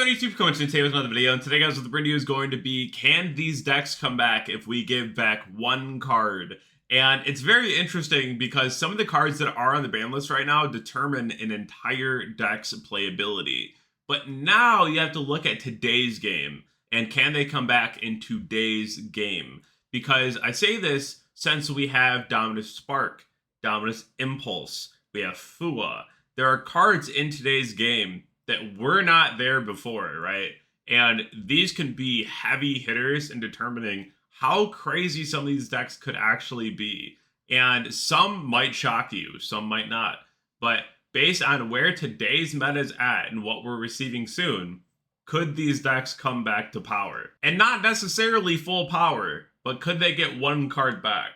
going to YouTube comments today with another video, and today guys, what the video is going to be, can these decks come back if we give back one card? And it's very interesting because some of the cards that are on the ban list right now determine an entire deck's playability. But now you have to look at today's game, and can they come back in today's game? Because I say this since we have Dominus Spark, Dominus Impulse, we have Fua. There are cards in today's game that were not there before, right? And these can be heavy hitters in determining how crazy some of these decks could actually be. And some might shock you, some might not. But based on where today's meta is at and what we're receiving soon, could these decks come back to power? And not necessarily full power, but could they get one card back?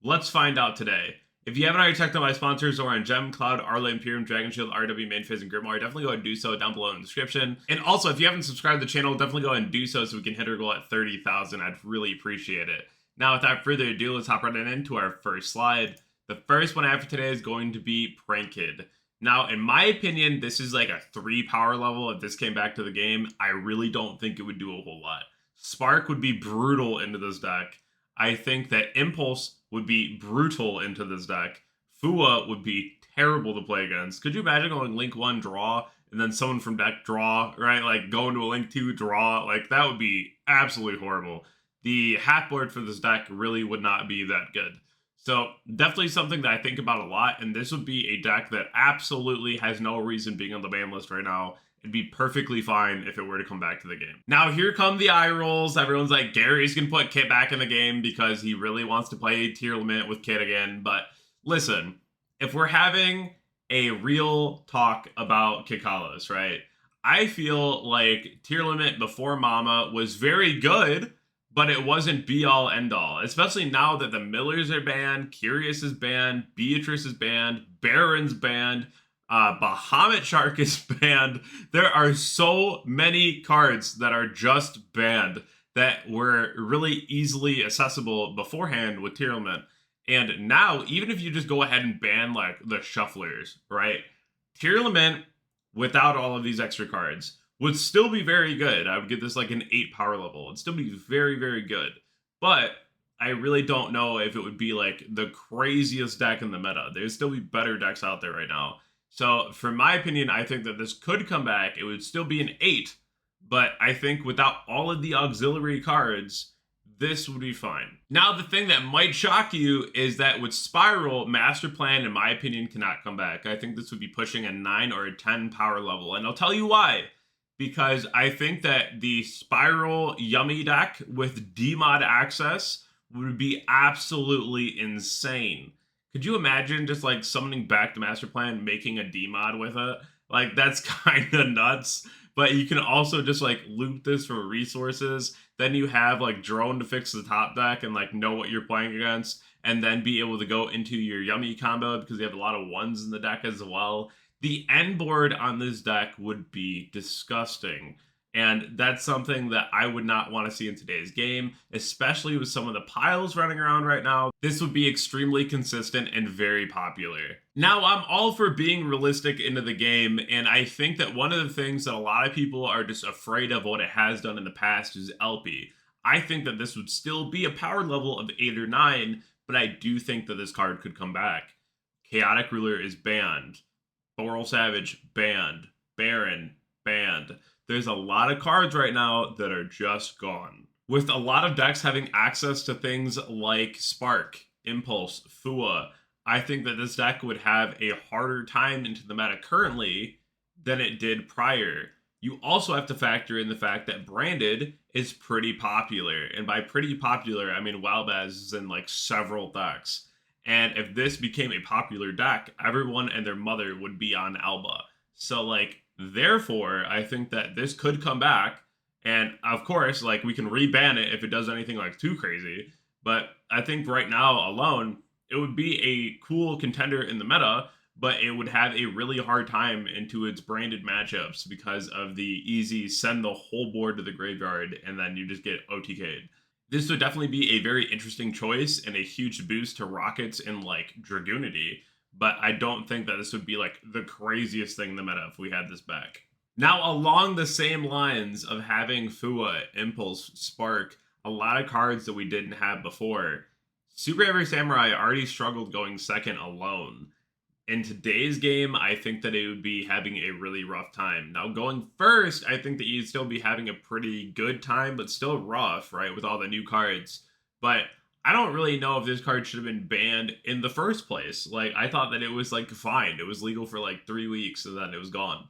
Let's find out today. If you haven't already checked out my sponsors over on Gem, Cloud, Arla, Imperium, Dragonshield, RW, MainPhaze, and Grimoire, definitely go ahead and do so down below in the description. And also, if you haven't subscribed to the channel, definitely go ahead and do so we can hit our goal at 30,000. I'd really appreciate it. Now, without further ado, let's hop right into our first slide. The first one I have for today is going to be Pranked. Now, in my opinion, this is like a 3 power level. If this came back to the game, I really don't think it would do a whole lot. Spark would be brutal into this deck. I think that Impulse would be brutal into this deck. Fua would be terrible to play against. Could you imagine going link 1, draw, and then someone from deck draw, right? Like go into a link 2, draw. Like that would be absolutely horrible. The hat board for this deck really would not be that good. So definitely something that I think about a lot, and this would be a deck that absolutely has no reason being on the ban list right now. It'd be perfectly fine if it were to come back to the game. Now, here come the eye rolls. Everyone's like, Gary's gonna put Kit back in the game because he really wants to play tier limit with Kit again. But listen, if we're having a real talk about Kikalas, right? I feel like tier limit before Mama was very good, but it wasn't be-all, end-all. Especially now that the Millers are banned, Curious is banned, Beatrice is banned, Baron's banned, Bahamut Shark is banned. There are so many cards that are just banned that were really easily accessible beforehand with tier limit. And now, even if you just go ahead and ban like the shufflers, right? Tier limit without all of these extra cards would still be very good. I would give this like an 8 power level. It'd still be very, very good. But I really don't know if it would be like the craziest deck in the meta. There'd still be better decks out there right now. So, for my opinion, I think that this could come back. It would still be an 8, but I think without all of the auxiliary cards, this would be fine. Now, the thing that might shock you is that with Spiral, Master Plan, in my opinion, cannot come back. I think this would be pushing a 9 or a 10 power level, and I'll tell you why. Because I think that the Spiral Yummy deck with DMod access would be absolutely insane. Could you imagine just like summoning back the Master Plan, making a DMod with it? Like that's kind of nuts. But you can also just like loop this for resources. Then you have like Drone to fix the top deck and like know what you're playing against. And then be able to go into your Yummy combo because you have a lot of 1s in the deck as well. The end board on this deck would be disgusting. And that's something that I would not want to see in today's game, especially with some of the piles running around right now. This would be extremely consistent and very popular. Now, I'm all for being realistic into the game, and I think that one of the things that a lot of people are just afraid of what it has done in the past is LP. I think that this would still be a power level of 8 or 9, but I do think that this card could come back. Chaotic Ruler is banned. Boral Savage, banned. Baron, banned. There's a lot of cards right now that are just gone. With a lot of decks having access to things like Spark, Impulse, Fua, I think that this deck would have a harder time into the meta currently than it did prior. You also have to factor in the fact that Branded is pretty popular. And by pretty popular, I mean Wildbaz is in like several decks. And if this became a popular deck, everyone and their mother would be on Alba. So like, therefore, I think that this could come back, and of course, like, we can reban it if it does anything, like, too crazy, but I think right now alone, it would be a cool contender in the meta, but it would have a really hard time into its branded matchups because of the easy send the whole board to the graveyard, and then you just get OTK'd. This would definitely be a very interesting choice and a huge boost to Rockets and, like, Dragoonity. But I don't think that this would be like the craziest thing in the meta if we had this back. Now, along the same lines of having Fua, Impulse, Spark, a lot of cards that we didn't have before, Super Heavy Samurai already struggled going second alone. In today's game, I think that it would be having a really rough time. Now, going first, I think that you'd still be having a pretty good time, but still rough, right, with all the new cards. But I don't really know if this card should have been banned in the first place. Like, I thought that it was, like, fine. It was legal for, like, 3 weeks, and then it was gone,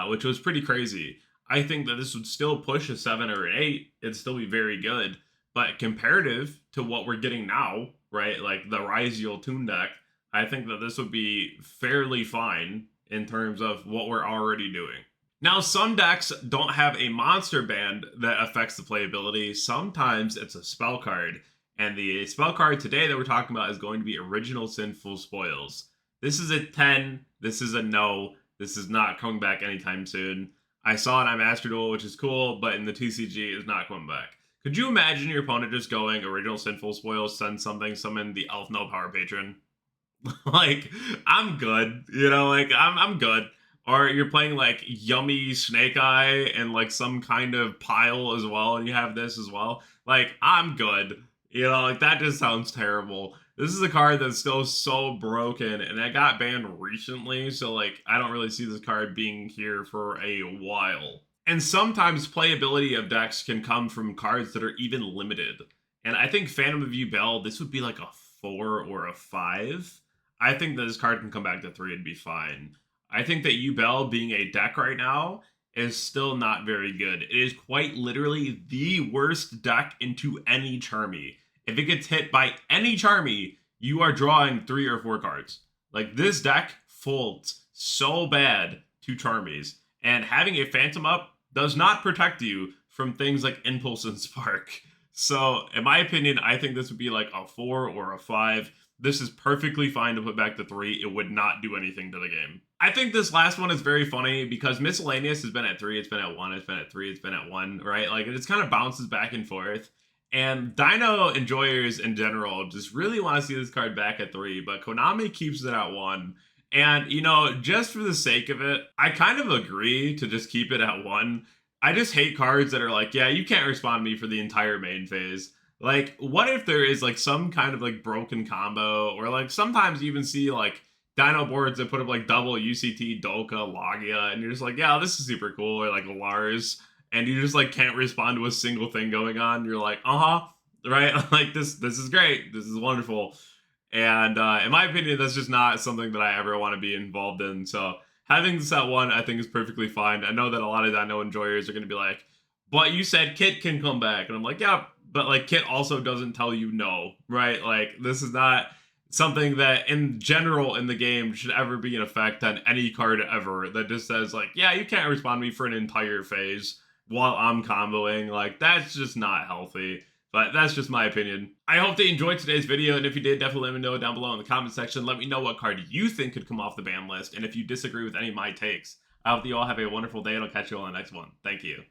which was pretty crazy. I think that this would still push a 7 or an 8. It'd still be very good. But comparative to what we're getting now, right, like the Ryziel Toon deck, I think that this would be fairly fine in terms of what we're already doing. Now, some decks don't have a monster band that affects the playability. Sometimes it's a spell card. And the spell card today that we're talking about is going to be Original Sinful Spoils. This is a 10. This is a no. This is not coming back anytime soon. I saw it on Master Duel, which is cool, but in the TCG, it's not coming back. Could you imagine your opponent just going Original Sinful Spoils, send something, summon the Elf No Power Patron? Like, I'm good, you know, like I'm good. Or you're playing like Yummy Snake Eye and like some kind of pile as well, and you have this as well. Like, I'm good. You know, like that just sounds terrible. This is a card that's still so broken, and it got banned recently, so like I don't really see this card being here for a while. And sometimes playability of decks can come from cards that are even limited. And I think Phantom of Bell, this would be like a 4 or a 5. I think that this card can come back to 3 and be fine. I think that Bell being a deck right now is still not very good. It is quite literally the worst deck into any Charmy. If it gets hit by any Charmy, you are drawing 3 or 4 cards. Like, this deck folds so bad to Charmies. And having a Phantom up does not protect you from things like Impulse and Spark. So, in my opinion, I think this would be like a 4 or a 5. This is perfectly fine to put back to 3. It would not do anything to the game. I think this last one is very funny because Miscellaneous has been at 3, it's been at 1, it's been at 3, it's been at 1, right? Like, it just kind of bounces back and forth. And Dino enjoyers in general just really want to see this card back at 3, but Konami keeps it at 1. And, you know, just for the sake of it, I kind of agree to just keep it at 1. I just hate cards that are like, yeah, you can't respond to me for the entire main phase. Like, what if there is, like, some kind of, like, broken combo, or, like, sometimes you even see, like, Dino boards that put up, like, double UCT, Dolka, Logia, and you're just like, yeah, this is super cool, or, like, Lars, and you just, like, can't respond to a single thing going on. You're like, uh-huh, right? Like, this is great. This is wonderful. And in my opinion, that's just not something that I ever want to be involved in. So having this at 1, I think is perfectly fine. I know that a lot of Dino enjoyers are going to be like, but you said Kit can come back. And I'm like, yeah, but like Kit also doesn't tell you no, right? Like, this is not something that in general in the game should ever be in effect on any card ever that just says like, yeah, you can't respond to me for an entire phase while I'm comboing. Like, that's just not healthy. But that's just my opinion. I hope that you enjoyed today's video, and if you did, definitely let me know down below in the comment section. Let me know what card you think could come off the ban list, and if you disagree with any of my takes. I hope that you all have a wonderful day, and I'll catch you all on the next one. Thank you.